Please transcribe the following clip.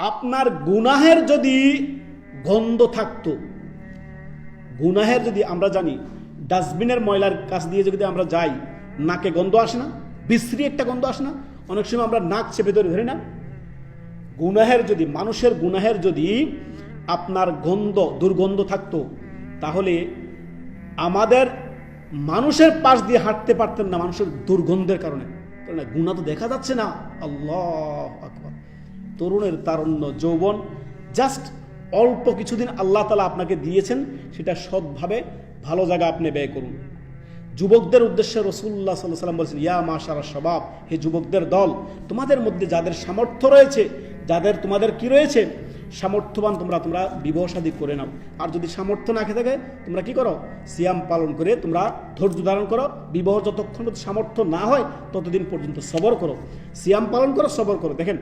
আপনার গুনাহের যদি গন্ধ থাকতো, গুনাহের যদি আমরা জানি ডাস্টবিনের ময়লার কাছ দিয়ে যদি আমরা যাই, নাকে গন্ধ আসে না? বিশ্রী একটা গন্ধ আসে না? অনেক সময় আমরা নাক চেপে ধরি না? গুনাহের যদি, মানুষের গুনাহের যদি আপনার দুর্গন্ধ থাকতো, তাহলে আমাদের মানুষের পাশ দিয়ে হাঁটতে পারতেন না, মানুষের দুর্গন্ধের কারণে। কারণ গুনাহ তো দেখা যাচ্ছে না। আল্লাহু আকবার। তরুণের তারুণ্য, যৌবন, জাস্ট অল্প কিছুদিন আল্লাহ তাআলা আপনাকে দিয়েছেন, সেটা সৎভাবে ভালো জায়গা আপনি ব্যয় করুন। যুবকদের উদ্দেশ্যে রাসূলুল্লাহ সাল্লাল্লাহু আলাইহি ওয়াসাল্লাম বলেছেন, ইয়া মাশারাশ শাবাব, হে যুবকদের দল, তোমাদের মধ্যে যাদের সামর্থ্য রয়েছে, তোমাদের কি রয়েছে, সামর্থ্যবান, তোমরা বিবাহ শাদী করে নাও। আর যদি সামর্থ্য না থাকে, তোমরা কি করো, সিয়াম পালন করে তোমরা ধৈর্য ধারণ করো। বিবাহ যতক্ষণ সামর্থ্য না হয় ততদিন পর্যন্ত সবর করো, সিয়াম পালন করো, সবর করো। দেখেন